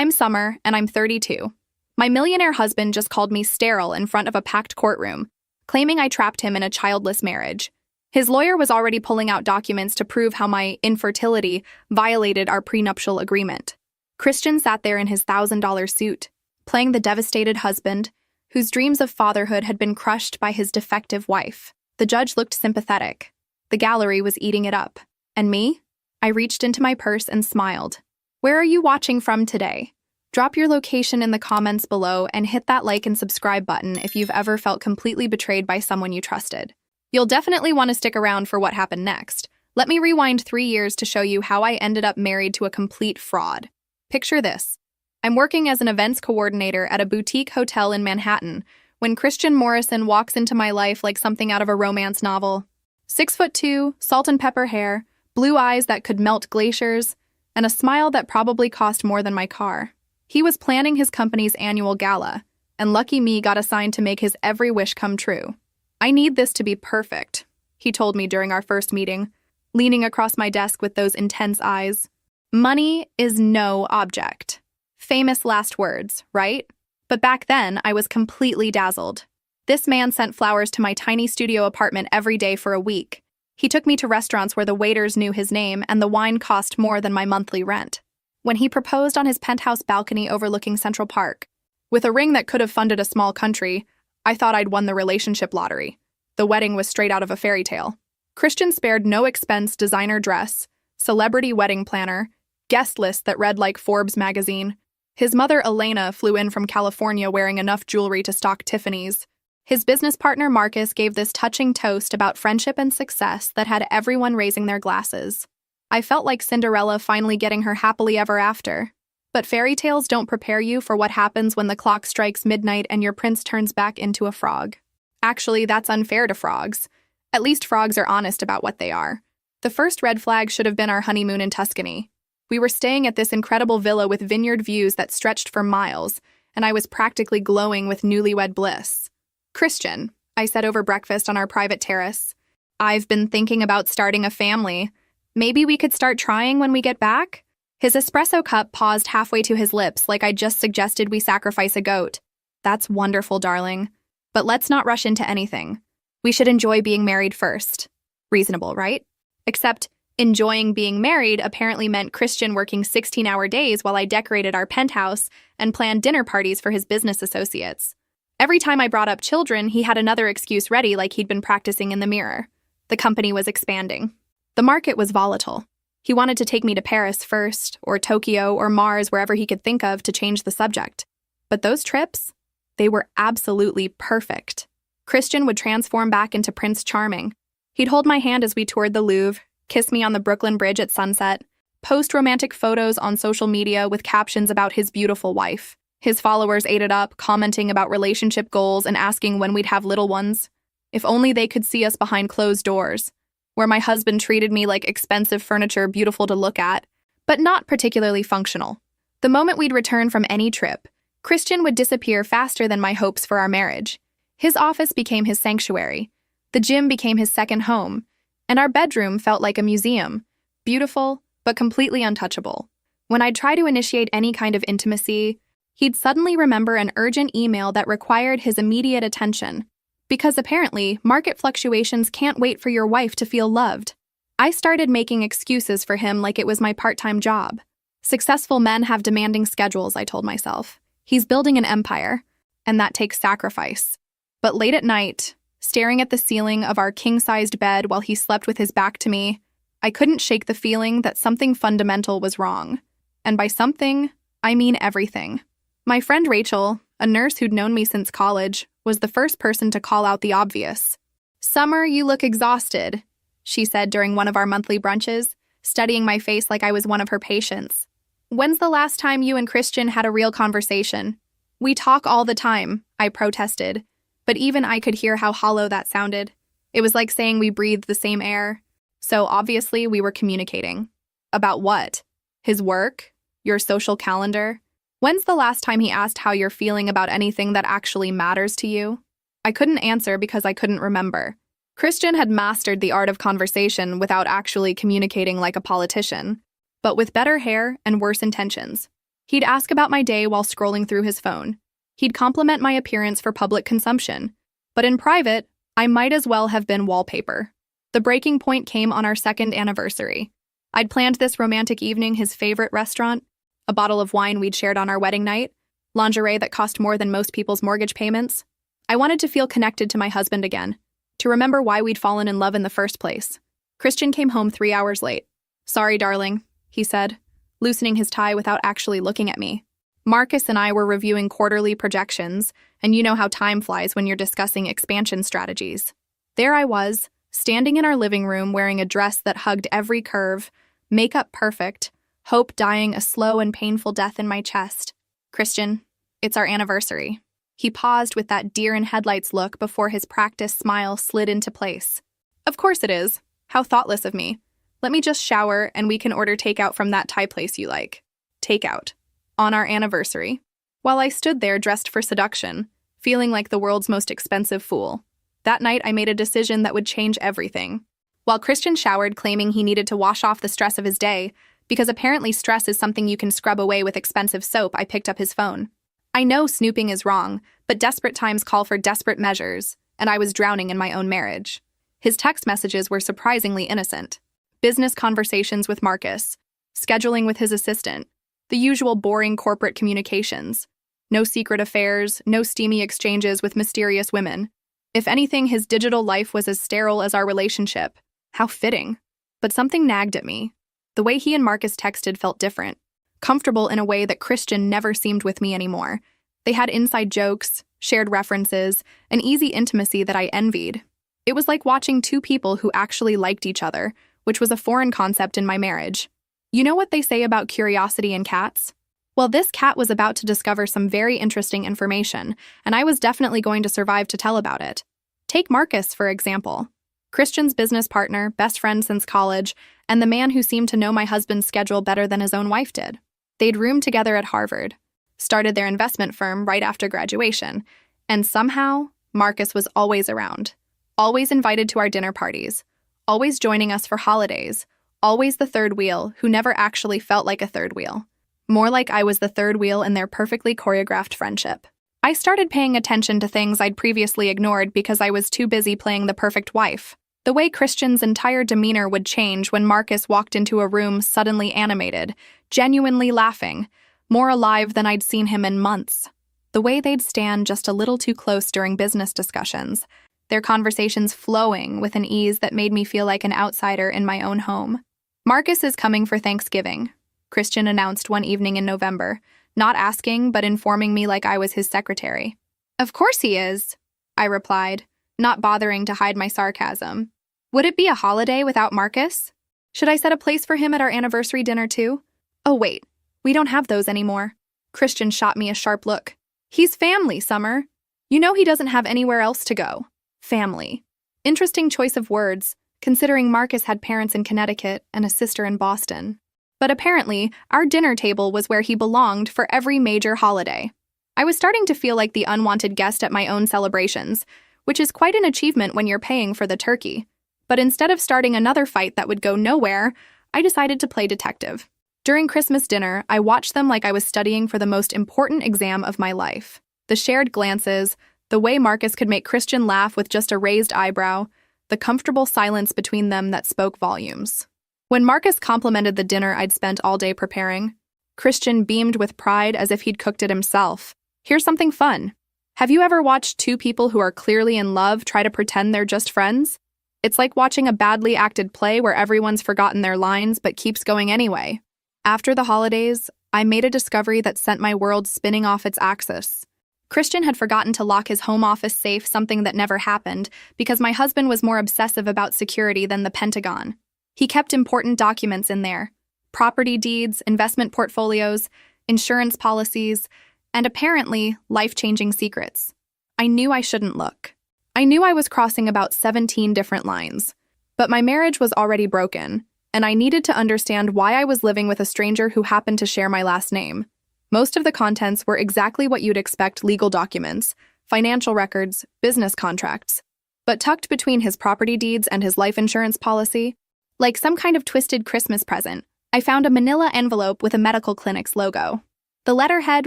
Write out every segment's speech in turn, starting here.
I'm Summer, and I'm 32. My millionaire husband just called me sterile in front of a packed courtroom, claiming I trapped him in a childless marriage. His lawyer was already pulling out documents to prove how my infertility violated our prenuptial agreement. Christian sat there in his $1,000 suit, playing the devastated husband, whose dreams of fatherhood had been crushed by his defective wife. The judge looked sympathetic. The gallery was eating it up. And me? I reached into my purse and smiled. Where are you watching from today? Drop your location in the comments below and hit that like and subscribe button if you've ever felt completely betrayed by someone you trusted. You'll definitely want to stick around for what happened next. Let me rewind 3 years to show you how I ended up married to a complete fraud. Picture this. I'm working as an events coordinator at a boutique hotel in Manhattan when Christian Morrison walks into my life like something out of a romance novel. 6'2", salt and pepper hair, blue eyes that could melt glaciers, and a smile that probably cost more than my car. He was planning his company's annual gala, and lucky me got assigned to make his every wish come true. I need this to be perfect, he told me during our first meeting, leaning across my desk with those intense eyes. Money is no object. Famous last words, right? But back then, I was completely dazzled. This man sent flowers to my tiny studio apartment every day for a week. He took me to restaurants where the waiters knew his name and the wine cost more than my monthly rent. When he proposed on his penthouse balcony overlooking Central Park, with a ring that could have funded a small country, I thought I'd won the relationship lottery. The wedding was straight out of a fairy tale. Christian spared no expense designer dress, celebrity wedding planner, guest list that read like Forbes magazine. His mother, Elena, flew in from California wearing enough jewelry to stock Tiffany's. His business partner, Marcus, gave this touching toast about friendship and success that had everyone raising their glasses. I felt like Cinderella finally getting her happily ever after. But fairy tales don't prepare you for what happens when the clock strikes midnight and your prince turns back into a frog. Actually, that's unfair to frogs. At least frogs are honest about what they are. The first red flag should have been our honeymoon in Tuscany. We were staying at this incredible villa with vineyard views that stretched for miles, and I was practically glowing with newlywed bliss. Christian, I said over breakfast on our private terrace, I've been thinking about starting a family. Maybe we could start trying when we get back? His espresso cup paused halfway to his lips like I just suggested we sacrifice a goat. That's wonderful, darling. But let's not rush into anything. We should enjoy being married first. Reasonable, right? Except enjoying being married apparently meant Christian working 16-hour days while I decorated our penthouse and planned dinner parties for his business associates. Every time I brought up children, he had another excuse ready like he'd been practicing in the mirror. The company was expanding. The market was volatile. He wanted to take me to Paris first, or Tokyo, or Mars, wherever he could think of to change the subject. But those trips, they were absolutely perfect. Christian would transform back into Prince Charming. He'd hold my hand as we toured the Louvre, kiss me on the Brooklyn Bridge at sunset, post romantic photos on social media with captions about his beautiful wife. His followers ate it up, commenting about relationship goals and asking when we'd have little ones. If only they could see us behind closed doors, where my husband treated me like expensive furniture beautiful to look at, but not particularly functional. The moment we'd return from any trip, Christian would disappear faster than my hopes for our marriage. His office became his sanctuary, the gym became his second home, and our bedroom felt like a museum, beautiful, but completely untouchable. When I'd try to initiate any kind of intimacy, he'd suddenly remember an urgent email that required his immediate attention. Because apparently, market fluctuations can't wait for your wife to feel loved. I started making excuses for him like it was my part-time job. Successful men have demanding schedules, I told myself. He's building an empire, and that takes sacrifice. But late at night, staring at the ceiling of our king-sized bed while he slept with his back to me, I couldn't shake the feeling that something fundamental was wrong. And by something, I mean everything. My friend Rachel, a nurse who'd known me since college, was the first person to call out the obvious. "Summer, you look exhausted," she said during one of our monthly brunches, studying my face like I was one of her patients. "When's the last time you and Christian had a real conversation?" "We talk all the time," I protested, but even I could hear how hollow that sounded. It was like saying we breathed the same air. So obviously we were communicating. About what? His work? Your social calendar? When's the last time he asked how you're feeling about anything that actually matters to you? I couldn't answer because I couldn't remember. Christian had mastered the art of conversation without actually communicating like a politician, but with better hair and worse intentions. He'd ask about my day while scrolling through his phone. He'd compliment my appearance for public consumption. But in private, I might as well have been wallpaper. The breaking point came on our second anniversary. I'd planned this romantic evening, his favorite restaurant, a bottle of wine we'd shared on our wedding night, lingerie that cost more than most people's mortgage payments. I wanted to feel connected to my husband again, to remember why we'd fallen in love in the first place. Christian came home 3 hours late. "Sorry, darling," he said, loosening his tie without actually looking at me. Marcus and I were reviewing quarterly projections, and you know how time flies when you're discussing expansion strategies. There I was, standing in our living room wearing a dress that hugged every curve, makeup perfect, hope dying a slow and painful death in my chest. "Christian, it's our anniversary." He paused with that deer-in-headlights look before his practiced smile slid into place. "Of course it is. How thoughtless of me. Let me just shower and we can order takeout from that Thai place you like." Takeout. On our anniversary. While I stood there dressed for seduction, feeling like the world's most expensive fool. That night I made a decision that would change everything. While Christian showered claiming he needed to wash off the stress of his day, because apparently stress is something you can scrub away with expensive soap, I picked up his phone. I know snooping is wrong, but desperate times call for desperate measures, and I was drowning in my own marriage. His text messages were surprisingly innocent. Business conversations with Marcus, scheduling with his assistant, the usual boring corporate communications. No secret affairs, no steamy exchanges with mysterious women. If anything, his digital life was as sterile as our relationship. How fitting. But something nagged at me. The way he and Marcus texted felt different. Comfortable in a way that Christian never seemed with me anymore. They had inside jokes, shared references, an easy intimacy that I envied. It was like watching two people who actually liked each other, which was a foreign concept in my marriage. You know what they say about curiosity in cats? Well, this cat was about to discover some very interesting information, and I was definitely going to survive to tell about it. Take Marcus, for example. Christian's business partner, best friend since college, and the man who seemed to know my husband's schedule better than his own wife did. They'd roomed together at Harvard, started their investment firm right after graduation, and somehow, Marcus was always around. Always invited to our dinner parties, always joining us for holidays, always the third wheel who never actually felt like a third wheel. More like I was the third wheel in their perfectly choreographed friendship. I started paying attention to things I'd previously ignored because I was too busy playing the perfect wife. The way Christian's entire demeanor would change when Marcus walked into a room suddenly animated, genuinely laughing, more alive than I'd seen him in months. The way they'd stand just a little too close during business discussions, their conversations flowing with an ease that made me feel like an outsider in my own home. "Marcus is coming for Thanksgiving," Christian announced one evening in November, not asking but informing me like I was his secretary. "Of course he is," I replied, not bothering to hide my sarcasm. Would it be a holiday without Marcus? Should I set a place for him at our anniversary dinner too? Oh wait, we don't have those anymore. Christian shot me a sharp look. "He's family, Summer. You know he doesn't have anywhere else to go." Family. Interesting choice of words, considering Marcus had parents in Connecticut and a sister in Boston. But apparently, our dinner table was where he belonged for every major holiday. I was starting to feel like the unwanted guest at my own celebrations, which is quite an achievement when you're paying for the turkey. But instead of starting another fight that would go nowhere, I decided to play detective. During Christmas dinner, I watched them like I was studying for the most important exam of my life. The shared glances, the way Marcus could make Christian laugh with just a raised eyebrow, the comfortable silence between them that spoke volumes. When Marcus complimented the dinner I'd spent all day preparing, Christian beamed with pride as if he'd cooked it himself. Here's something fun. Have you ever watched two people who are clearly in love try to pretend they're just friends? It's like watching a badly acted play where everyone's forgotten their lines but keeps going anyway. After the holidays, I made a discovery that sent my world spinning off its axis. Christian had forgotten to lock his home office safe, something that never happened, because my husband was more obsessive about security than the Pentagon. He kept important documents in there. Property deeds, investment portfolios, insurance policies, and apparently life-changing secrets. I knew I shouldn't look. I knew I was crossing about 17 different lines. But my marriage was already broken, and I needed to understand why I was living with a stranger who happened to share my last name. Most of the contents were exactly what you'd expect: legal documents, financial records, business contracts. But tucked between his property deeds and his life insurance policy, like some kind of twisted Christmas present, I found a manila envelope with a medical clinic's logo. The letterhead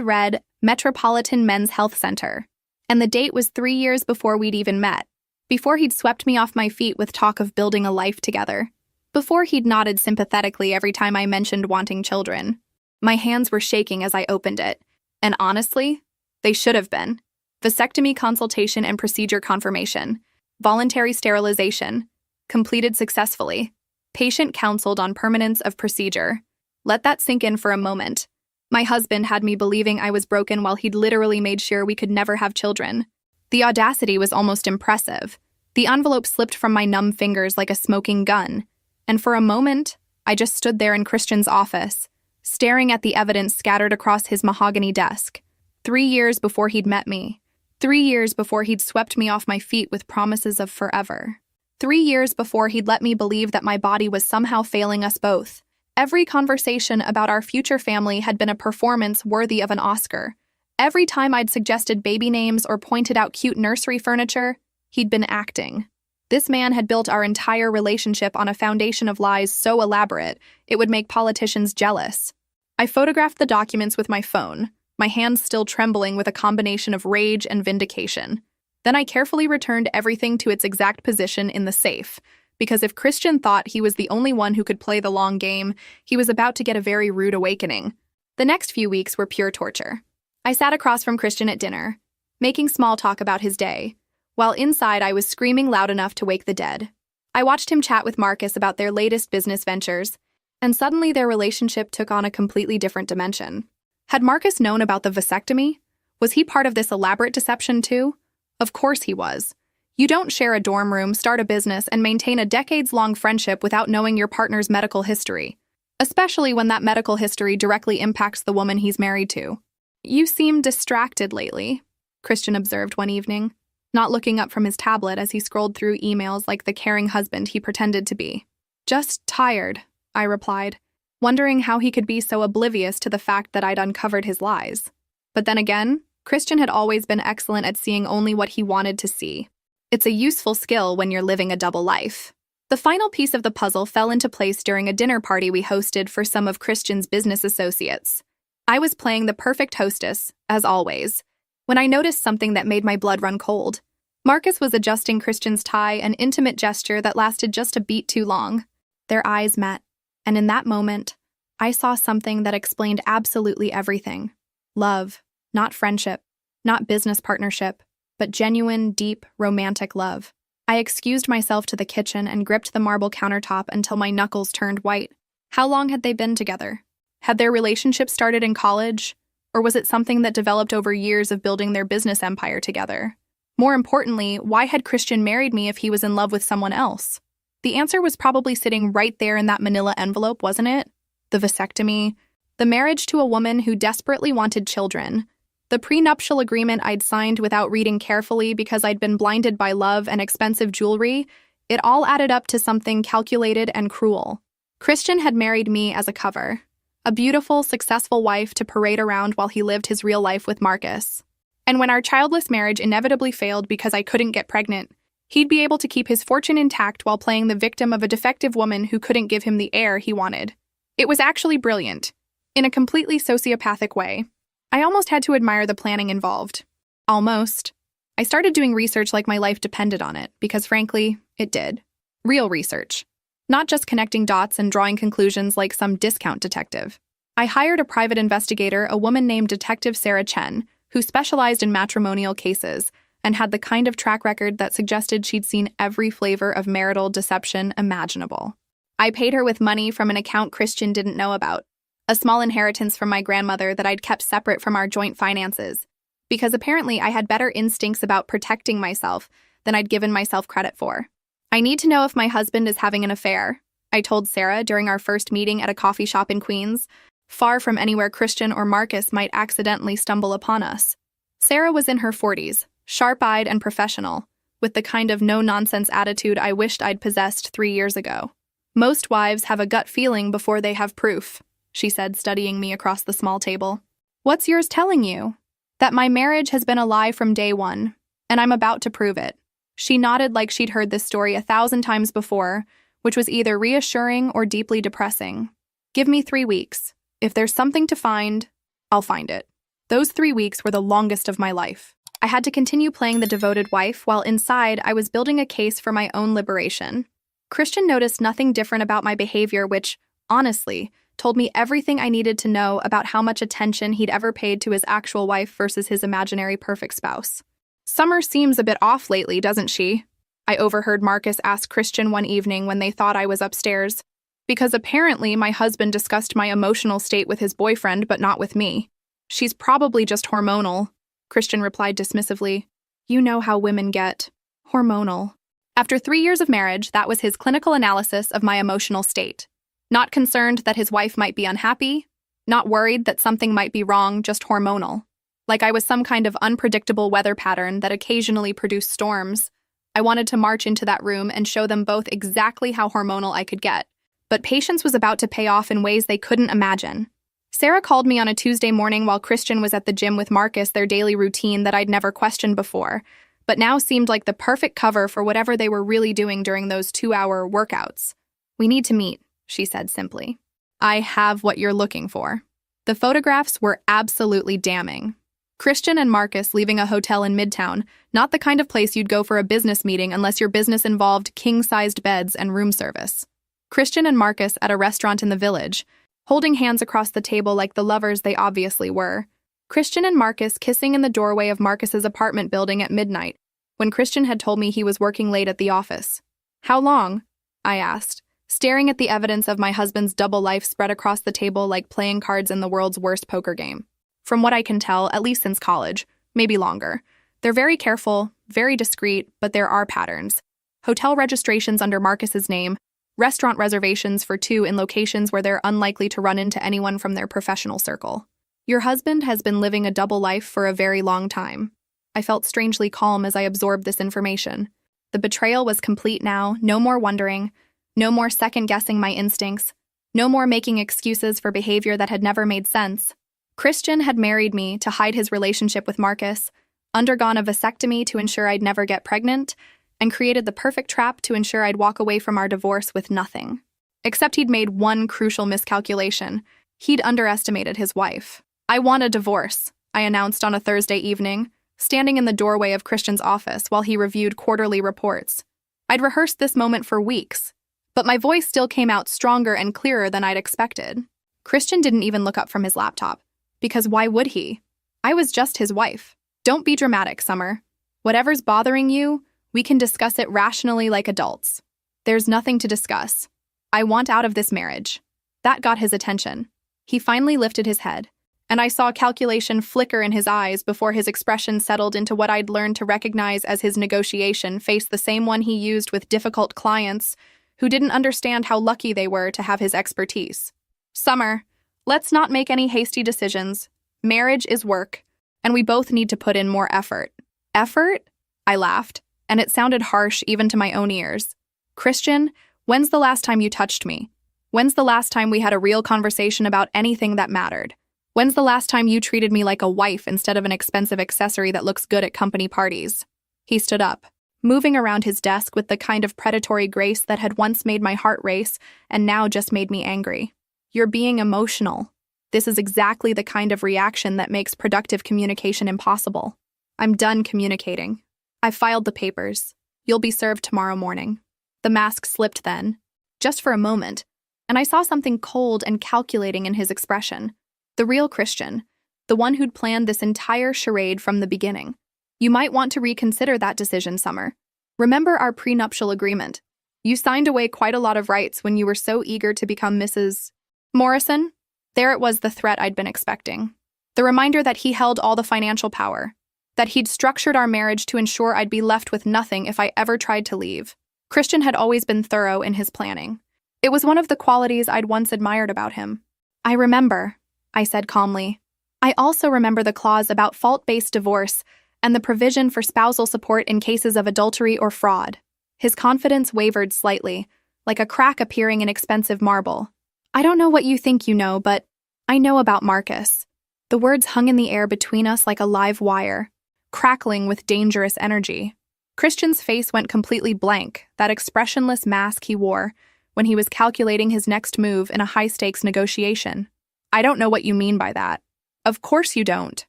read Metropolitan Men's Health Center, and the date was 3 years before we'd even met, before he'd swept me off my feet with talk of building a life together, before he'd nodded sympathetically every time I mentioned wanting children. My hands were shaking as I opened it, and honestly, they should have been. Vasectomy consultation and procedure confirmation. Voluntary sterilization. Completed successfully. Patient counseled on permanence of procedure. Let that sink in for a moment. My husband had me believing I was broken while he'd literally made sure we could never have children. The audacity was almost impressive. The envelope slipped from my numb fingers like a smoking gun, and for a moment, I just stood there in Christian's office, staring at the evidence scattered across his mahogany desk. 3 years before he'd met me. 3 years before he'd swept me off my feet with promises of forever. 3 years before he'd let me believe that my body was somehow failing us both. Every conversation about our future family had been a performance worthy of an Oscar. Every time I'd suggested baby names or pointed out cute nursery furniture, he'd been acting. This man had built our entire relationship on a foundation of lies so elaborate, it would make politicians jealous. I photographed the documents with my phone, my hands still trembling with a combination of rage and vindication. Then I carefully returned everything to its exact position in the safe, because if Christian thought he was the only one who could play the long game, he was about to get a very rude awakening. The next few weeks were pure torture. I sat across from Christian at dinner, making small talk about his day, while inside I was screaming loud enough to wake the dead. I watched him chat with Marcus about their latest business ventures, and suddenly their relationship took on a completely different dimension. Had Marcus known about the vasectomy? Was he part of this elaborate deception too? Of course he was. You don't share a dorm room, start a business, and maintain a decades-long friendship without knowing your partner's medical history, especially when that medical history directly impacts the woman he's married to. "You seem distracted lately," Christian observed one evening, not looking up from his tablet as he scrolled through emails like the caring husband he pretended to be. "Just tired," I replied, wondering how he could be so oblivious to the fact that I'd uncovered his lies. But then again, Christian had always been excellent at seeing only what he wanted to see. It's a useful skill when you're living a double life. The final piece of the puzzle fell into place during a dinner party we hosted for some of Christian's business associates. I was playing the perfect hostess, as always, when I noticed something that made my blood run cold. Marcus was adjusting Christian's tie, an intimate gesture that lasted just a beat too long. Their eyes met, and in that moment, I saw something that explained absolutely everything. Love, not friendship, not business partnership, but genuine, deep, romantic love. I excused myself to the kitchen and gripped the marble countertop until my knuckles turned white. How long had they been together? Had their relationship started in college? Or was it something that developed over years of building their business empire together? More importantly, why had Christian married me if he was in love with someone else? The answer was probably sitting right there in that manila envelope, wasn't it? The vasectomy, the marriage to a woman who desperately wanted children, the prenuptial agreement I'd signed without reading carefully because I'd been blinded by love and expensive jewelry, it all added up to something calculated and cruel. Christian had married me as a cover, a beautiful, successful wife to parade around while he lived his real life with Marcus. And when our childless marriage inevitably failed because I couldn't get pregnant, he'd be able to keep his fortune intact while playing the victim of a defective woman who couldn't give him the heir he wanted. It was actually brilliant, in a completely sociopathic way. I almost had to admire the planning involved. Almost. I started doing research like my life depended on it, because frankly, it did. Real research. Not just connecting dots and drawing conclusions like some discount detective. I hired a private investigator, a woman named Detective Sarah Chen, who specialized in matrimonial cases and had the kind of track record that suggested she'd seen every flavor of marital deception imaginable. I paid her with money from an account Christian didn't know about, a small inheritance from my grandmother that I'd kept separate from our joint finances, because apparently I had better instincts about protecting myself than I'd given myself credit for. "I need to know if my husband is having an affair," I told Sarah during our first meeting at a coffee shop in Queens, far from anywhere Christian or Marcus might accidentally stumble upon us. Sarah was in her 40s, sharp-eyed and professional, with the kind of no-nonsense attitude I wished I'd possessed 3 years ago. "Most wives have a gut feeling before they have proof," she said, studying me across the small table. "What's yours telling you?" "That my marriage has been a lie from day one, and I'm about to prove it." She nodded like she'd heard this story 1,000 times before, which was either reassuring or deeply depressing. "Give me 3 weeks. If there's something to find..." I'll find it. Those 3 weeks were the longest of my life. I had to continue playing the devoted wife while inside I was building a case for my own liberation. Christian noticed nothing different about my behavior, which, honestly, told me everything I needed to know about how much attention he'd ever paid to his actual wife versus his imaginary perfect spouse. Summer seems a bit off lately, doesn't she? I overheard Marcus ask Christian one evening when they thought I was upstairs, because apparently my husband discussed my emotional state with his boyfriend but not with me. She's probably just hormonal, Christian replied dismissively. You know how women get. Hormonal. After 3 years of marriage, that was his clinical analysis of my emotional state. Not concerned that his wife might be unhappy, not worried that something might be wrong, just hormonal. Like I was some kind of unpredictable weather pattern that occasionally produced storms. I wanted to march into that room and show them both exactly how hormonal I could get. But patience was about to pay off in ways they couldn't imagine. Sarah called me on a Tuesday morning while Christian was at the gym with Marcus, their daily routine that I'd never questioned before, but now seemed like the perfect cover for whatever they were really doing during those 2-hour workouts. We need to meet, she said simply. I have what you're looking for. The photographs were absolutely damning. Christian and Marcus leaving a hotel in Midtown, not the kind of place you'd go for a business meeting unless your business involved king-sized beds and room service. Christian and Marcus at a restaurant in the Village, holding hands across the table like the lovers they obviously were. Christian and Marcus kissing in the doorway of Marcus's apartment building at midnight, when Christian had told me he was working late at the office. How long? I asked, staring at the evidence of my husband's double life spread across the table like playing cards in the world's worst poker game. From what I can tell, at least since college, maybe longer. They're very careful, very discreet, but there are patterns. Hotel registrations under Marcus's name, restaurant reservations for 2 in locations where they're unlikely to run into anyone from their professional circle. Your husband has been living a double life for a very long time. I felt strangely calm as I absorbed this information. The betrayal was complete now, no more wondering, no more second-guessing my instincts, no more making excuses for behavior that had never made sense. Christian had married me to hide his relationship with Marcus, undergone a vasectomy to ensure I'd never get pregnant, and created the perfect trap to ensure I'd walk away from our divorce with nothing. Except he'd made one crucial miscalculation. He'd underestimated his wife. I want a divorce, I announced on a Thursday evening, standing in the doorway of Christian's office while he reviewed quarterly reports. I'd rehearsed this moment for weeks, but my voice still came out stronger and clearer than I'd expected. Christian didn't even look up from his laptop, because why would he? I was just his wife. Don't be dramatic, Summer. Whatever's bothering you, we can discuss it rationally like adults. There's nothing to discuss. I want out of this marriage. That got his attention. He finally lifted his head, and I saw calculation flicker in his eyes before his expression settled into what I'd learned to recognize as his negotiation face, the same one he used with difficult clients who didn't understand how lucky they were to have his expertise. Summer, let's not make any hasty decisions. Marriage is work, and we both need to put in more effort. Effort? I laughed, and it sounded harsh even to my own ears. Christian, when's the last time you touched me? When's the last time we had a real conversation about anything that mattered? When's the last time you treated me like a wife instead of an expensive accessory that looks good at company parties? He stood up, moving around his desk with the kind of predatory grace that had once made my heart race and now just made me angry. You're being emotional. This is exactly the kind of reaction that makes productive communication impossible. I'm done communicating. I've filed the papers. You'll be served tomorrow morning. The mask slipped then, just for a moment, and I saw something cold and calculating in his expression. The real Christian, the one who'd planned this entire charade from the beginning. You might want to reconsider that decision, Summer. Remember our prenuptial agreement. You signed away quite a lot of rights when you were so eager to become Mrs. Morrison. There it was, the threat I'd been expecting. The reminder that he held all the financial power. That he'd structured our marriage to ensure I'd be left with nothing if I ever tried to leave. Christian had always been thorough in his planning. It was one of the qualities I'd once admired about him. I remember, I said calmly. I also remember the clause about fault-based divorce and the provision for spousal support in cases of adultery or fraud. His confidence wavered slightly, like a crack appearing in expensive marble. I don't know what you think you know, but I know about Marcus. The words hung in the air between us like a live wire, crackling with dangerous energy. Christian's face went completely blank, that expressionless mask he wore when he was calculating his next move in a high-stakes negotiation. I don't know what you mean by that. Of course you don't.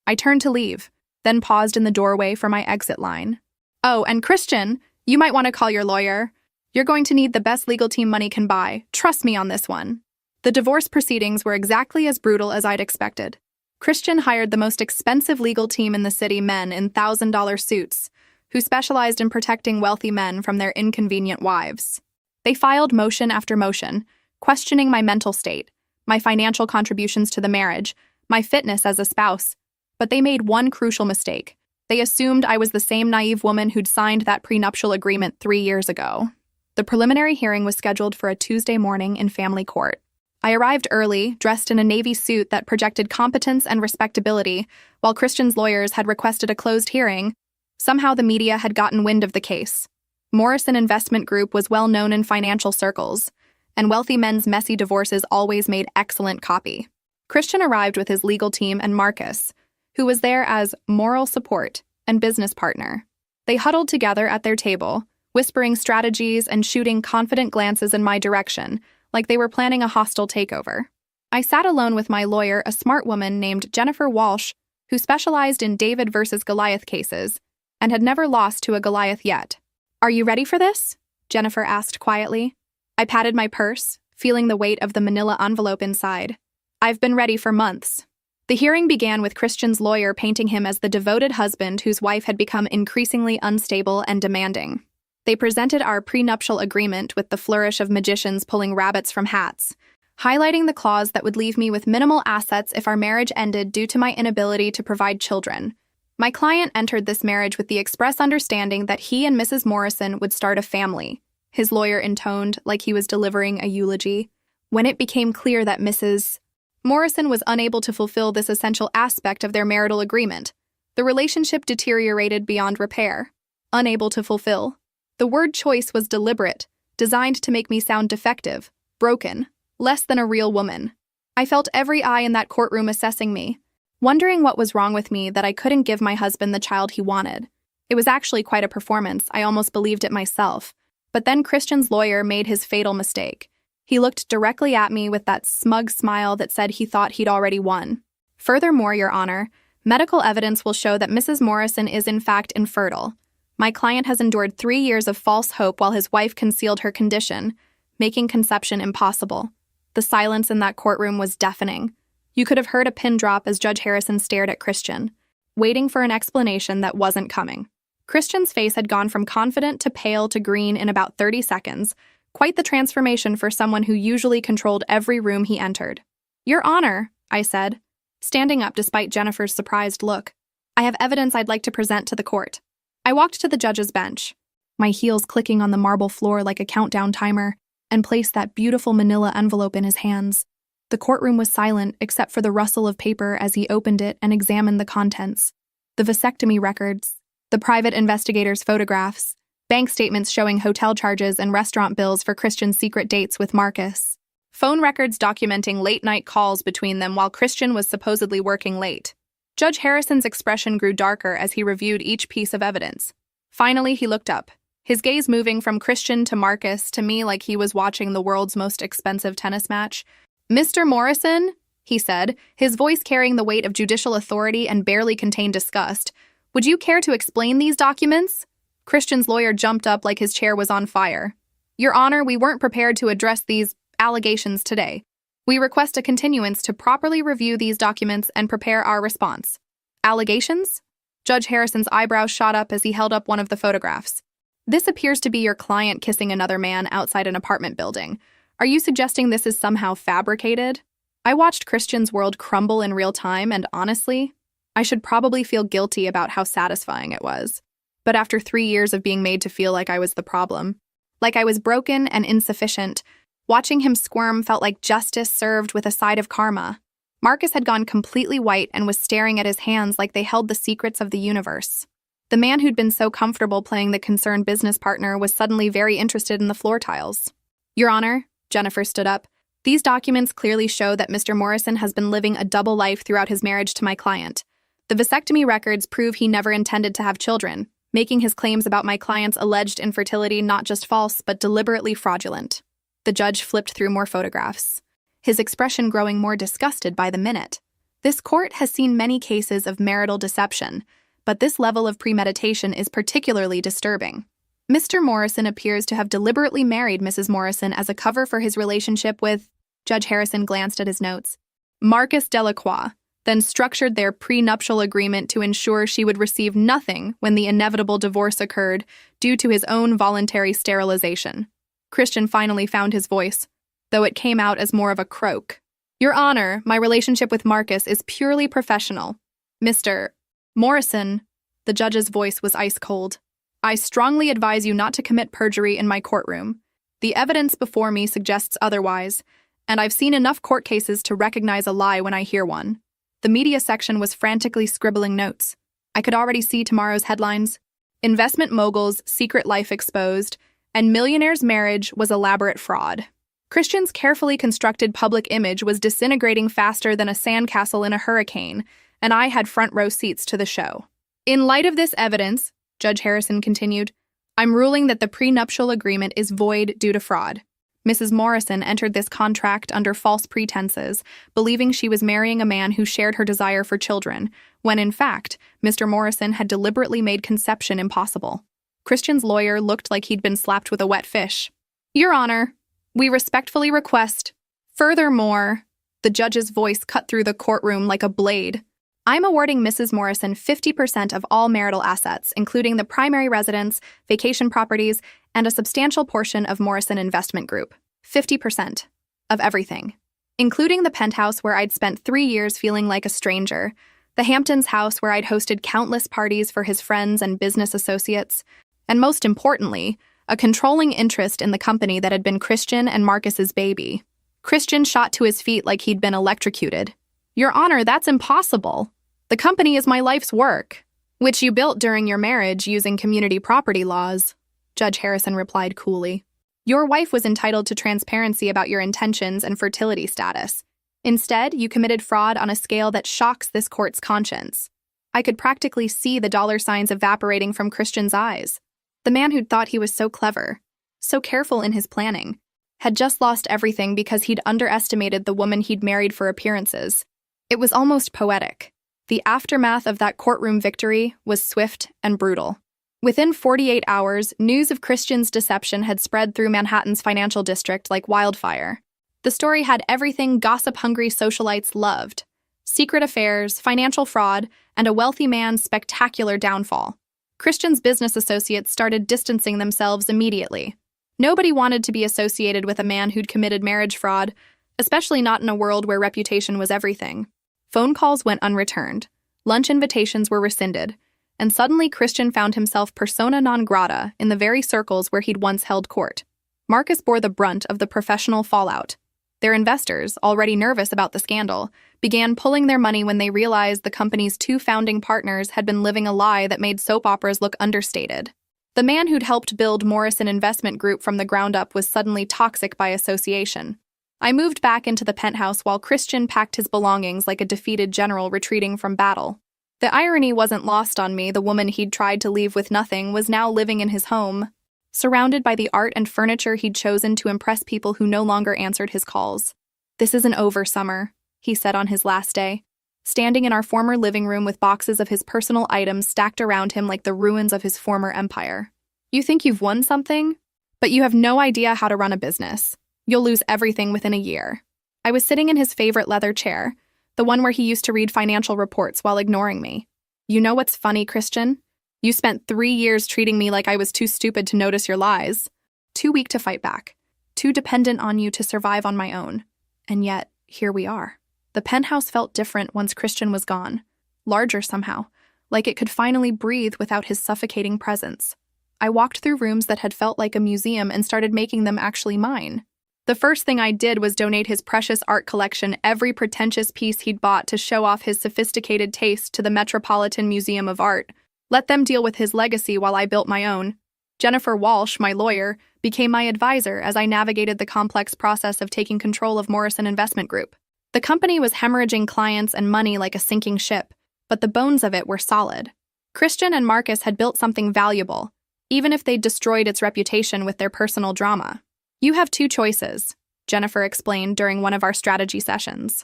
I turned to leave, then paused in the doorway for my exit line. Oh, and Christian, you might want to call your lawyer. You're going to need the best legal team money can buy. Trust me on this one. The divorce proceedings were exactly as brutal as I'd expected. Christian hired the most expensive legal team in the city, men in $1,000 suits, who specialized in protecting wealthy men from their inconvenient wives. They filed motion after motion, questioning my mental state, my financial contributions to the marriage, my fitness as a spouse. But they made one crucial mistake. They assumed I was the same naive woman who'd signed that prenuptial agreement 3 years ago. The preliminary hearing was scheduled for a Tuesday morning in family court. I arrived early, dressed in a navy suit that projected competence and respectability, while Christian's lawyers had requested a closed hearing. Somehow the media had gotten wind of the case. Morrison Investment Group was well known in financial circles, and wealthy men's messy divorces always made excellent copy. Christian arrived with his legal team and Marcus, who was there as moral support and business partner. They huddled together at their table, whispering strategies and shooting confident glances in my direction, like they were planning a hostile takeover. I sat alone with my lawyer, a smart woman named Jennifer Walsh, who specialized in David versus Goliath cases and had never lost to a Goliath yet. Are you ready for this? Jennifer asked quietly. I patted my purse, feeling the weight of the manila envelope inside. I've been ready for months. The hearing began with Christian's lawyer painting him as the devoted husband whose wife had become increasingly unstable and demanding. They presented our prenuptial agreement with the flourish of magicians pulling rabbits from hats, highlighting the clause that would leave me with minimal assets if our marriage ended due to my inability to provide children. My client entered this marriage with the express understanding that he and Mrs. Morrison would start a family, his lawyer intoned like he was delivering a eulogy. When it became clear that Mrs. Morrison was unable to fulfill this essential aspect of their marital agreement, the relationship deteriorated beyond repair. Unable to fulfill. The word choice was deliberate, designed to make me sound defective, broken, less than a real woman. I felt every eye in that courtroom assessing me, wondering what was wrong with me that I couldn't give my husband the child he wanted. It was actually quite a performance, I almost believed it myself. But then Christian's lawyer made his fatal mistake. He looked directly at me with that smug smile that said he thought he'd already won. Furthermore, Your Honor, medical evidence will show that Mrs. Morrison is in fact infertile. My client has endured 3 years of false hope while his wife concealed her condition, making conception impossible. The silence in that courtroom was deafening. You could have heard a pin drop as Judge Harrison stared at Christian, waiting for an explanation that wasn't coming. Christian's face had gone from confident to pale to green in about 30 seconds, quite the transformation for someone who usually controlled every room he entered. Your Honor, I said, standing up despite Jennifer's surprised look. I have evidence I'd like to present to the court. I walked to the judge's bench, my heels clicking on the marble floor like a countdown timer, and placed that beautiful manila envelope in his hands. The courtroom was silent except for the rustle of paper as he opened it and examined the contents. The vasectomy records, the private investigator's photographs, bank statements showing hotel charges and restaurant bills for Christian's secret dates with Marcus. Phone records documenting late-night calls between them while Christian was supposedly working late. Judge Harrison's expression grew darker as he reviewed each piece of evidence. Finally, he looked up, his gaze moving from Christian to Marcus to me like he was watching the world's most expensive tennis match. Mr. Morrison, he said, his voice carrying the weight of judicial authority and barely contained disgust, would you care to explain these documents? Christian's lawyer jumped up like his chair was on fire. Your Honor, we weren't prepared to address these allegations today. We request a continuance to properly review these documents and prepare our response. Allegations? Judge Harrison's eyebrows shot up as he held up one of the photographs. This appears to be your client kissing another man outside an apartment building. Are you suggesting this is somehow fabricated? I watched Christian's world crumble in real time, and honestly, I should probably feel guilty about how satisfying it was. But after 3 years of being made to feel like I was the problem, like I was broken and insufficient, watching him squirm felt like justice served with a side of karma. Marcus had gone completely white and was staring at his hands like they held the secrets of the universe. The man who'd been so comfortable playing the concerned business partner was suddenly very interested in the floor tiles. Your Honor, Jennifer stood up, these documents clearly show that Mr. Morrison has been living a double life throughout his marriage to my client. The vasectomy records prove he never intended to have children, making his claims about my client's alleged infertility not just false, but deliberately fraudulent. The judge flipped through more photographs, his expression growing more disgusted by the minute. This court has seen many cases of marital deception, but this level of premeditation is particularly disturbing. Mr. Morrison appears to have deliberately married Mrs. Morrison as a cover for his relationship with, Judge Harrison glanced at his notes, Marcus Delacroix, then structured their prenuptial agreement to ensure she would receive nothing when the inevitable divorce occurred due to his own voluntary sterilization. Christian finally found his voice, though it came out as more of a croak. Your Honor, my relationship with Marcus is purely professional. Mr. Morrison, the judge's voice was ice cold. I strongly advise you not to commit perjury in my courtroom. The evidence before me suggests otherwise, and I've seen enough court cases to recognize a lie when I hear one. The media section was frantically scribbling notes. I could already see tomorrow's headlines. Investment mogul's secret life exposed, and Millionaire's marriage was elaborate fraud. Christian's carefully constructed public image was disintegrating faster than a sandcastle in a hurricane, and I had front row seats to the show. In light of this evidence, Judge Harrison continued, I'm ruling that the prenuptial agreement is void due to fraud. Mrs. Morrison entered this contract under false pretenses, believing she was marrying a man who shared her desire for children, when in fact, Mr. Morrison had deliberately made conception impossible. Christian's lawyer looked like he'd been slapped with a wet fish. Your Honor, we respectfully request. Furthermore, the judge's voice cut through the courtroom like a blade. I'm awarding Mrs. Morrison 50% of all marital assets, including the primary residence, vacation properties, and a substantial portion of Morrison Investment Group. 50% of everything, including the penthouse where I'd spent 3 years feeling like a stranger, the Hamptons house where I'd hosted countless parties for his friends and business associates, and most importantly, a controlling interest in the company that had been Christian and Marcus's baby. Christian shot to his feet like he'd been electrocuted. Your Honor, that's impossible. The company is my life's work, which you built during your marriage using community property laws, Judge Harrison replied coolly. Your wife was entitled to transparency about your intentions and fertility status. Instead, you committed fraud on a scale that shocks this court's conscience. I could practically see the dollar signs evaporating from Christian's eyes. The man who'd thought he was so clever, so careful in his planning, had just lost everything because he'd underestimated the woman he'd married for appearances. It was almost poetic. The aftermath of that courtroom victory was swift and brutal. Within 48 hours, news of Christian's deception had spread through Manhattan's financial district like wildfire. The story had everything gossip-hungry socialites loved: secret affairs, financial fraud, and a wealthy man's spectacular downfall. Christian's business associates started distancing themselves immediately. Nobody wanted to be associated with a man who'd committed marriage fraud, especially not in a world where reputation was everything. Phone calls went unreturned, lunch invitations were rescinded, and suddenly Christian found himself persona non grata in the very circles where he'd once held court. Marcus bore the brunt of the professional fallout. Their investors, already nervous about the scandal, began pulling their money when they realized the company's 2 founding partners had been living a lie that made soap operas look understated. The man who'd helped build Morrison Investment Group from the ground up was suddenly toxic by association. I moved back into the penthouse while Christian packed his belongings like a defeated general retreating from battle. The irony wasn't lost on me. The woman he'd tried to leave with nothing was now living in his home, surrounded by the art and furniture he'd chosen to impress people who no longer answered his calls. This isn't over, Summer, he said on his last day, standing in our former living room with boxes of his personal items stacked around him like the ruins of his former empire. You think you've won something? But you have no idea how to run a business. You'll lose everything within a year. I was sitting in his favorite leather chair, the one where he used to read financial reports while ignoring me. You know what's funny, Christian? You spent 3 years treating me like I was too stupid to notice your lies, too weak to fight back, too dependent on you to survive on my own. And yet, here we are. The penthouse felt different once Christian was gone, larger somehow, like it could finally breathe without his suffocating presence. I walked through rooms that had felt like a museum and started making them actually mine. The first thing I did was donate his precious art collection, every pretentious piece he'd bought, to show off his sophisticated taste to the Metropolitan Museum of Art. Let them deal with his legacy while I built my own. Jennifer Walsh, my lawyer, became my advisor as I navigated the complex process of taking control of Morrison Investment Group. The company was hemorrhaging clients and money like a sinking ship, but the bones of it were solid. Christian and Marcus had built something valuable, even if they'd destroyed its reputation with their personal drama. You have 2 choices, Jennifer explained during one of our strategy sessions.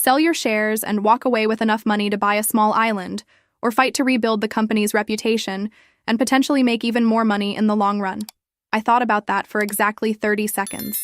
Sell your shares and walk away with enough money to buy a small island, or fight to rebuild the company's reputation and potentially make even more money in the long run. I thought about that for exactly 30 seconds.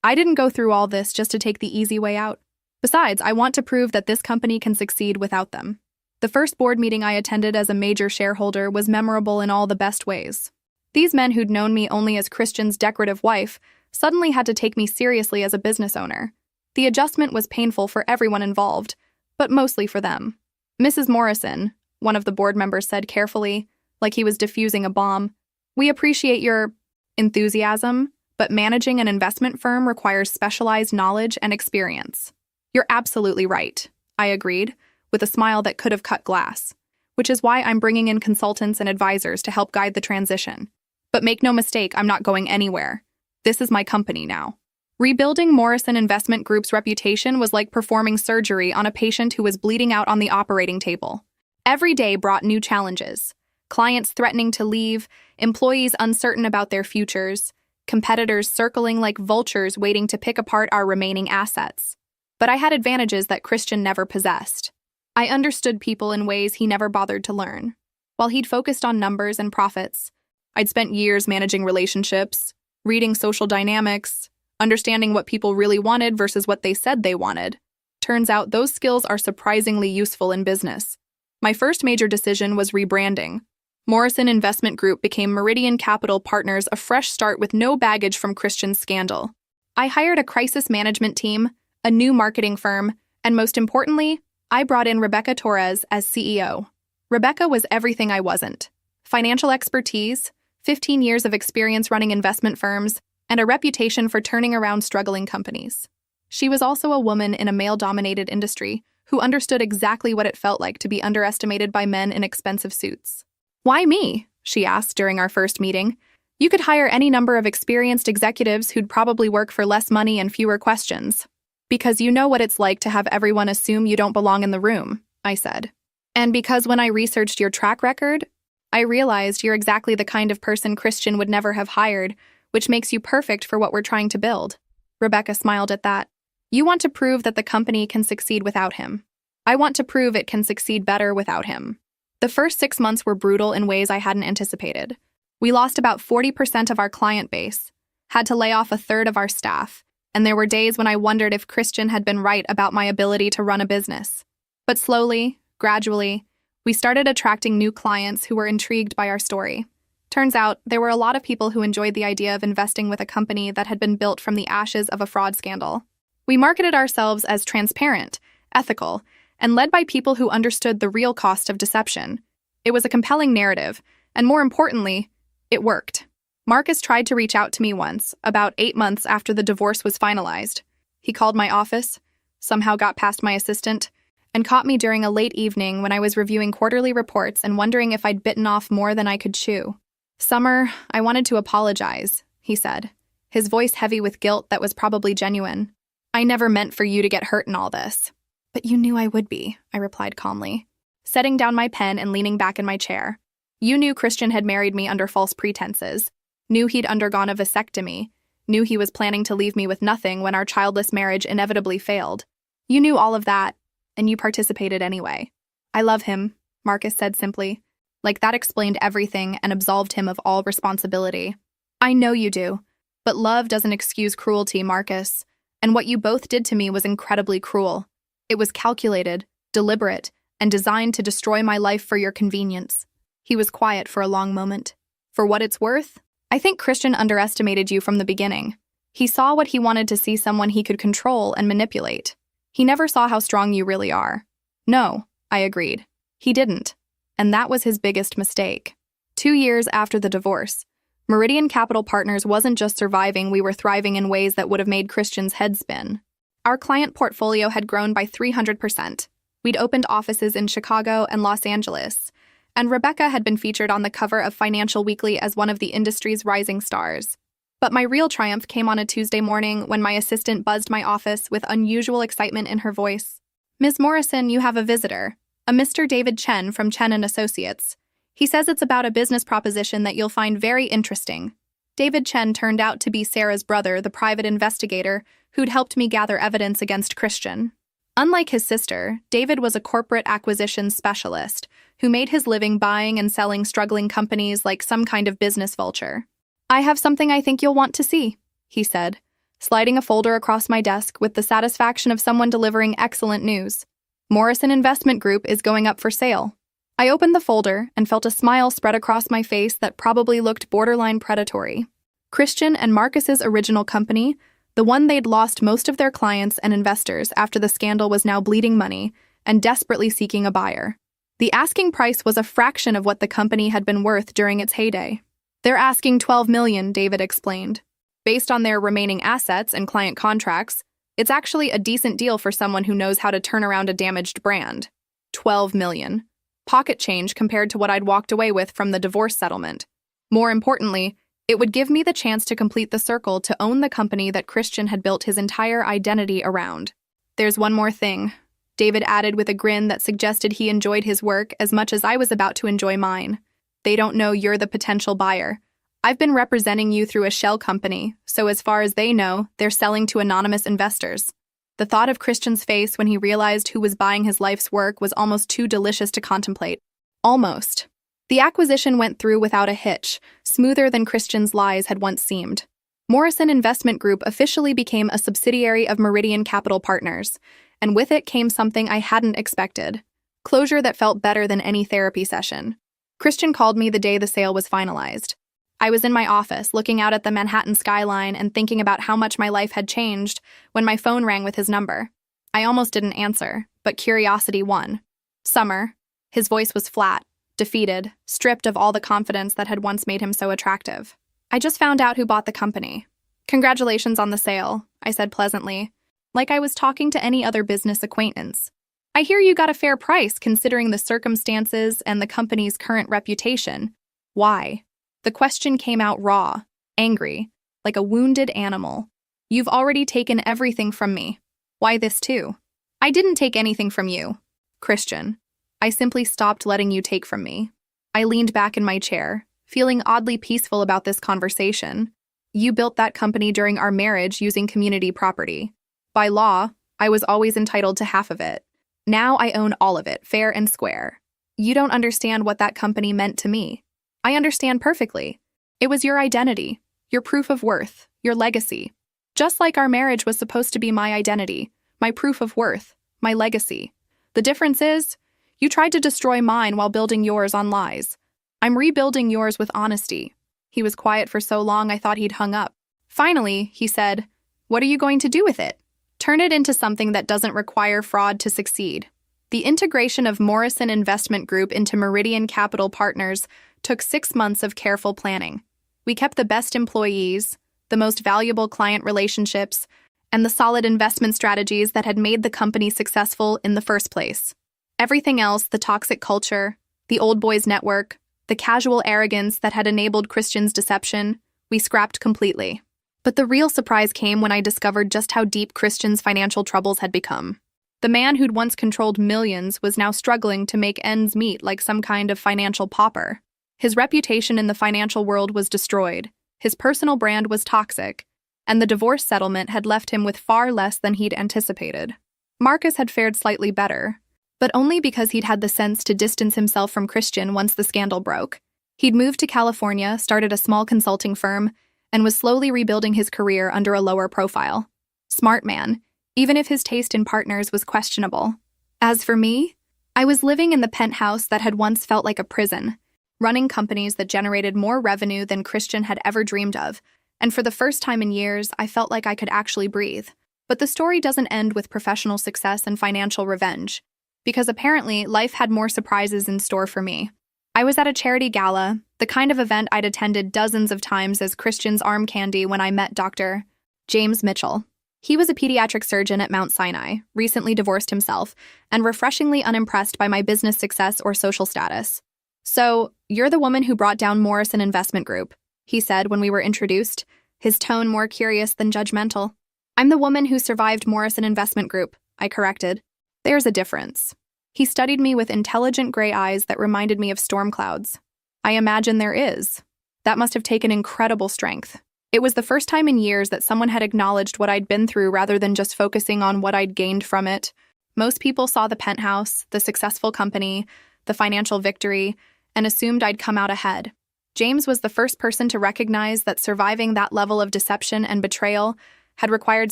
I didn't go through all this just to take the easy way out. Besides, I want to prove that this company can succeed without them. The first board meeting I attended as a major shareholder was memorable in all the best ways. These men who'd known me only as Christian's decorative wife suddenly had to take me seriously as a business owner. The adjustment was painful for everyone involved, but mostly for them. Mrs. Morrison, one of the board members said carefully, like he was diffusing a bomb, "We appreciate your enthusiasm, but managing an investment firm requires specialized knowledge and experience." "You're absolutely right," I agreed, with a smile that could have cut glass, "which is why I'm bringing in consultants and advisors to help guide the transition. But make no mistake, I'm not going anywhere. This is my company now." Rebuilding Morrison Investment Group's reputation was like performing surgery on a patient who was bleeding out on the operating table. Every day brought new challenges: clients threatening to leave, employees uncertain about their futures, competitors circling like vultures waiting to pick apart our remaining assets. But I had advantages that Christian never possessed. I understood people in ways he never bothered to learn. While he'd focused on numbers and profits, I'd spent years managing relationships, reading social dynamics, understanding what people really wanted versus what they said they wanted. Turns out those skills are surprisingly useful in business. My first major decision was rebranding. Morrison Investment Group became Meridian Capital Partners, a fresh start with no baggage from Christian's scandal. I hired a crisis management team, a new marketing firm, and most importantly, I brought in Rebecca Torres as CEO. Rebecca was everything I wasn't: financial expertise, 15 years of experience running investment firms, and a reputation for turning around struggling companies. She was also a woman in a male-dominated industry who understood exactly what it felt like to be underestimated by men in expensive suits. "Why me?" she asked during our first meeting. "You could hire any number of experienced executives who'd probably work for less money and fewer questions." "Because you know what it's like to have everyone assume you don't belong in the room," I said. "And because when I researched your track record, I realized you're exactly the kind of person Christian would never have hired, which makes you perfect for what we're trying to build." Rebecca smiled at that. "You want to prove that the company can succeed without him. I want to prove it can succeed better without him." The first 6 months were brutal in ways I hadn't anticipated. We lost about 40% of our client base, had to lay off a third of our staff, and there were days when I wondered if Christian had been right about my ability to run a business. But slowly, gradually, we started attracting new clients who were intrigued by our story. Turns out, there were a lot of people who enjoyed the idea of investing with a company that had been built from the ashes of a fraud scandal. We marketed ourselves as transparent, ethical, and led by people who understood the real cost of deception. It was a compelling narrative, and more importantly, it worked. Marcus tried to reach out to me once, about 8 months after the divorce was finalized. He called my office, somehow got past my assistant, and caught me during a late evening when I was reviewing quarterly reports and wondering if I'd bitten off more than I could chew. "Summer, I wanted to apologize," he said, his voice heavy with guilt that was probably genuine. "I never meant for you to get hurt in all this." "But you knew I would be," I replied calmly, setting down my pen and leaning back in my chair. "You knew Christian had married me under false pretenses, knew he'd undergone a vasectomy, knew he was planning to leave me with nothing when our childless marriage inevitably failed. You knew all of that, and you participated anyway." "I love him," Marcus said simply. Like that explained everything and absolved him of all responsibility. "I know you do, but love doesn't excuse cruelty, Marcus, and what you both did to me was incredibly cruel. It was calculated, deliberate, and designed to destroy my life for your convenience." He was quiet for a long moment. "For what it's worth, I think Christian underestimated you from the beginning. He saw what he wanted to see: someone he could control and manipulate. He never saw how strong you really are." "No," I agreed. "He didn't. And that was his biggest mistake." 2 years after the divorce, Meridian Capital Partners wasn't just surviving, we were thriving in ways that would have made Christian's head spin. Our client portfolio had grown by 300%. We'd opened offices in Chicago and Los Angeles, and Rebecca had been featured on the cover of Financial Weekly as one of the industry's rising stars. But my real triumph came on a Tuesday morning when my assistant buzzed my office with unusual excitement in her voice. "Ms. Morrison, you have a visitor, a Mr. David Chen from Chen & Associates. He says it's about a business proposition that you'll find very interesting." David Chen turned out to be Sarah's brother, the private investigator who'd helped me gather evidence against Christian. Unlike his sister, David was a corporate acquisitions specialist who made his living buying and selling struggling companies like some kind of business vulture. "I have something I think you'll want to see," he said, sliding a folder across my desk with the satisfaction of someone delivering excellent news. "Morrison Investment Group is going up for sale." I opened the folder and felt a smile spread across my face that probably looked borderline predatory. Christian and Marcus's original company, the one they'd lost most of their clients and investors after the scandal, was now bleeding money and desperately seeking a buyer. The asking price was a fraction of what the company had been worth during its heyday. "They're asking $12 million, David explained. "Based on their remaining assets and client contracts, it's actually a decent deal for someone who knows how to turn around a damaged brand. $12 million. Pocket change compared to what I'd walked away with from the divorce settlement. More importantly, it would give me the chance to complete the circle to own the company that Christian had built his entire identity around. There's one more thing," David added with a grin that suggested he enjoyed his work as much as I was about to enjoy mine. "They don't know you're the potential buyer. I've been representing you through a shell company, so as far as they know, they're selling to anonymous investors." The thought of Christian's face when he realized who was buying his life's work was almost too delicious to contemplate. Almost. The acquisition went through without a hitch, smoother than Christian's lies had once seemed. Morrison Investment Group officially became a subsidiary of Meridian Capital Partners, and with it came something I hadn't expected. Closure that felt better than any therapy session. Christian called me the day the sale was finalized. I was in my office, looking out at the Manhattan skyline and thinking about how much my life had changed when my phone rang with his number. I almost didn't answer, but curiosity won. "Summer." His voice was flat, defeated, stripped of all the confidence that had once made him so attractive. "I just found out who bought the company." "Congratulations on the sale," I said pleasantly, like I was talking to any other business acquaintance. "I hear you got a fair price considering the circumstances and the company's current reputation. Why?" The question came out raw, angry, like a wounded animal. "You've already taken everything from me. Why this too?" "I didn't take anything from you, Christian. I simply stopped letting you take from me." I leaned back in my chair, feeling oddly peaceful about this conversation. "You built that company during our marriage using community property. By law, I was always entitled to half of it. Now I own all of it, fair and square. You don't understand what that company meant to me. I understand perfectly. It was your identity, your proof of worth, your legacy. Just like our marriage was supposed to be my identity, my proof of worth, my legacy. The difference is, you tried to destroy mine while building yours on lies. I'm rebuilding yours with honesty." He was quiet for so long I thought he'd hung up. Finally, he said, "What are you going to do with it?" "Turn it into something that doesn't require fraud to succeed." The integration of Morrison Investment Group into Meridian Capital Partners took 6 months of careful planning. We kept the best employees, the most valuable client relationships, and the solid investment strategies that had made the company successful in the first place. Everything else, the toxic culture, the old boys network, the casual arrogance that had enabled Christian's deception, we scrapped completely. But the real surprise came when I discovered just how deep Christian's financial troubles had become. The man who'd once controlled millions was now struggling to make ends meet like some kind of financial pauper. His reputation in the financial world was destroyed, his personal brand was toxic, and the divorce settlement had left him with far less than he'd anticipated. Marcus had fared slightly better, but only because he'd had the sense to distance himself from Christian once the scandal broke. He'd moved to California, started a small consulting firm, and was slowly rebuilding his career under a lower profile. Smart man, even if his taste in partners was questionable. As for me, I was living in the penthouse that had once felt like a prison, running companies that generated more revenue than Christian had ever dreamed of, and for the first time in years, I felt like I could actually breathe. But the story doesn't end with professional success and financial revenge, because apparently life had more surprises in store for me. I was at a charity gala, the kind of event I'd attended dozens of times as Christian's arm candy when I met Dr. James Mitchell. He was a pediatric surgeon at Mount Sinai, recently divorced himself, and refreshingly unimpressed by my business success or social status. "So, you're the woman who brought down Morrison Investment Group," he said when we were introduced, his tone more curious than judgmental. "I'm the woman who survived Morrison Investment Group," I corrected. "There's a difference." He studied me with intelligent gray eyes that reminded me of storm clouds. "I imagine there is." That must have taken incredible strength. It was the first time in years that someone had acknowledged what I'd been through rather than just focusing on what I'd gained from it. Most people saw the penthouse, the successful company, the financial victory, and assumed I'd come out ahead. James was the first person to recognize that surviving that level of deception and betrayal had required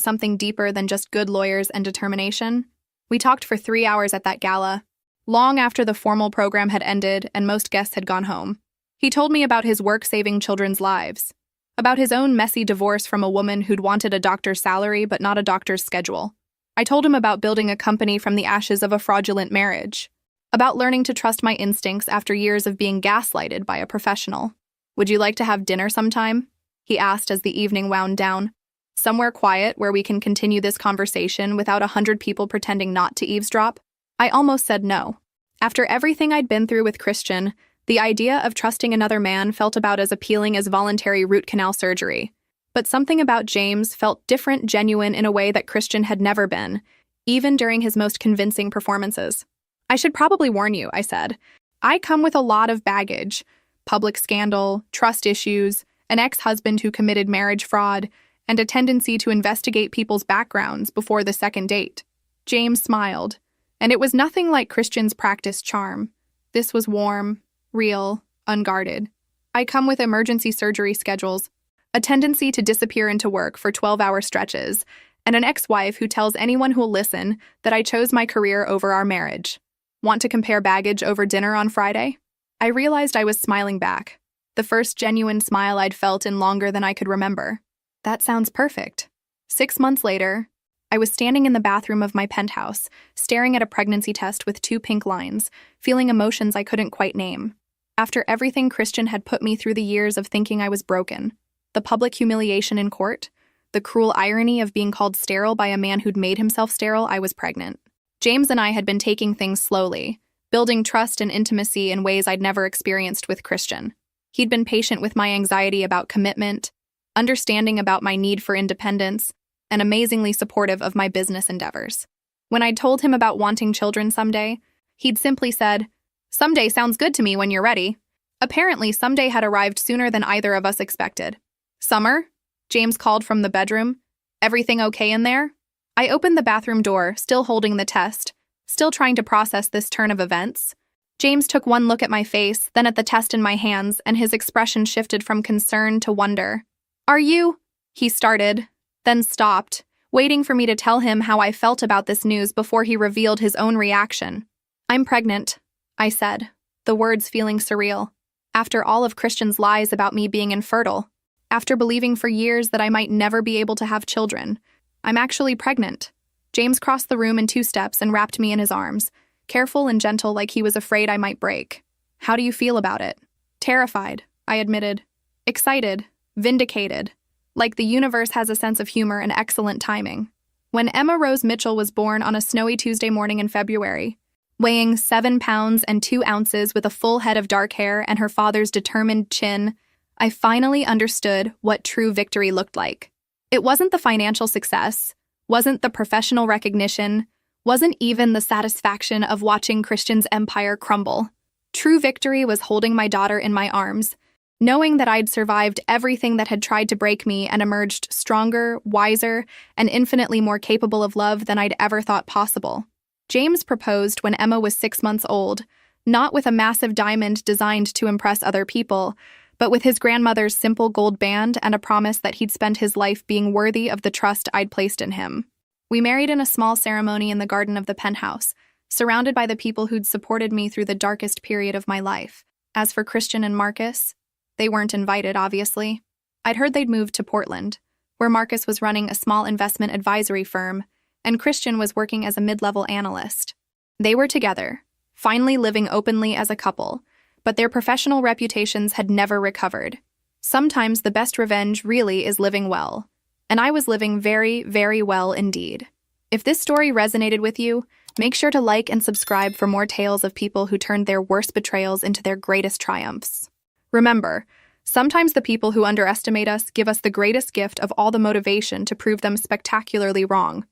something deeper than just good lawyers and determination. We talked for 3 hours at that gala, long after the formal program had ended and most guests had gone home. He told me about his work saving children's lives, about his own messy divorce from a woman who'd wanted a doctor's salary but not a doctor's schedule. I told him about building a company from the ashes of a fraudulent marriage, about learning to trust my instincts after years of being gaslighted by a professional. "Would you like to have dinner sometime?" he asked as the evening wound down. "Somewhere quiet where we can continue this conversation without 100 people pretending not to eavesdrop?" I almost said no. After everything I'd been through with Christian, the idea of trusting another man felt about as appealing as voluntary root canal surgery. But something about James felt different, genuine in a way that Christian had never been, even during his most convincing performances. "I should probably warn you," I said. "I come with a lot of baggage. Public scandal, trust issues, an ex-husband who committed marriage fraud, and a tendency to investigate people's backgrounds before the second date." James smiled, and it was nothing like Christian's practiced charm. This was warm, real, unguarded. "I come with emergency surgery schedules, a tendency to disappear into work for 12-hour stretches, and an ex-wife who tells anyone who'll listen that I chose my career over our marriage. Want to compare baggage over dinner on Friday?" I realized I was smiling back, the first genuine smile I'd felt in longer than I could remember. That sounds perfect. 6 months later, I was standing in the bathroom of my penthouse, staring at a pregnancy test with 2 pink lines, feeling emotions I couldn't quite name. After everything Christian had put me through the years of thinking I was broken, the public humiliation in court, the cruel irony of being called sterile by a man who'd made himself sterile, I was pregnant. James and I had been taking things slowly, building trust and intimacy in ways I'd never experienced with Christian. He'd been patient with my anxiety about commitment, understanding about my need for independence, and amazingly supportive of my business endeavors. When I'd told him about wanting children someday, he'd simply said, "Someday sounds good to me when you're ready." Apparently, someday had arrived sooner than either of us expected. "Summer?" James called from the bedroom. "Everything okay in there?" I opened the bathroom door, still holding the test, still trying to process this turn of events. James took one look at my face, then at the test in my hands, and his expression shifted from concern to wonder. "Are you?" he started, then stopped, waiting for me to tell him how I felt about this news before he revealed his own reaction. "I'm pregnant," I said, the words feeling surreal. After all of Christian's lies about me being infertile, after believing for years that I might never be able to have children, I'm actually pregnant. James crossed the room in 2 steps and wrapped me in his arms, careful and gentle like he was afraid I might break. "How do you feel about it?" "Terrified," I admitted. "Excited, vindicated. Like the universe has a sense of humor and excellent timing." When Emma Rose Mitchell was born on a snowy Tuesday morning in February, weighing 7 pounds and 2 ounces with a full head of dark hair and her father's determined chin, I finally understood what true victory looked like. It wasn't the financial success, wasn't the professional recognition, wasn't even the satisfaction of watching Christian's empire crumble. True victory was holding my daughter in my arms, knowing that I'd survived everything that had tried to break me and emerged stronger, wiser, and infinitely more capable of love than I'd ever thought possible. James proposed when Emma was 6 months old, not with a massive diamond designed to impress other people, but with his grandmother's simple gold band and a promise that he'd spend his life being worthy of the trust I'd placed in him. We married in a small ceremony in the garden of the penthouse, surrounded by the people who'd supported me through the darkest period of my life. As for Christian and Marcus, they weren't invited, obviously. I'd heard they'd moved to Portland, where Marcus was running a small investment advisory firm, and Christian was working as a mid-level analyst. They were together, finally living openly as a couple, but their professional reputations had never recovered. Sometimes the best revenge really is living well, and I was living very, very well indeed. If this story resonated with you, make sure to like and subscribe for more tales of people who turned their worst betrayals into their greatest triumphs. Remember, sometimes the people who underestimate us give us the greatest gift of all the motivation to prove them spectacularly wrong.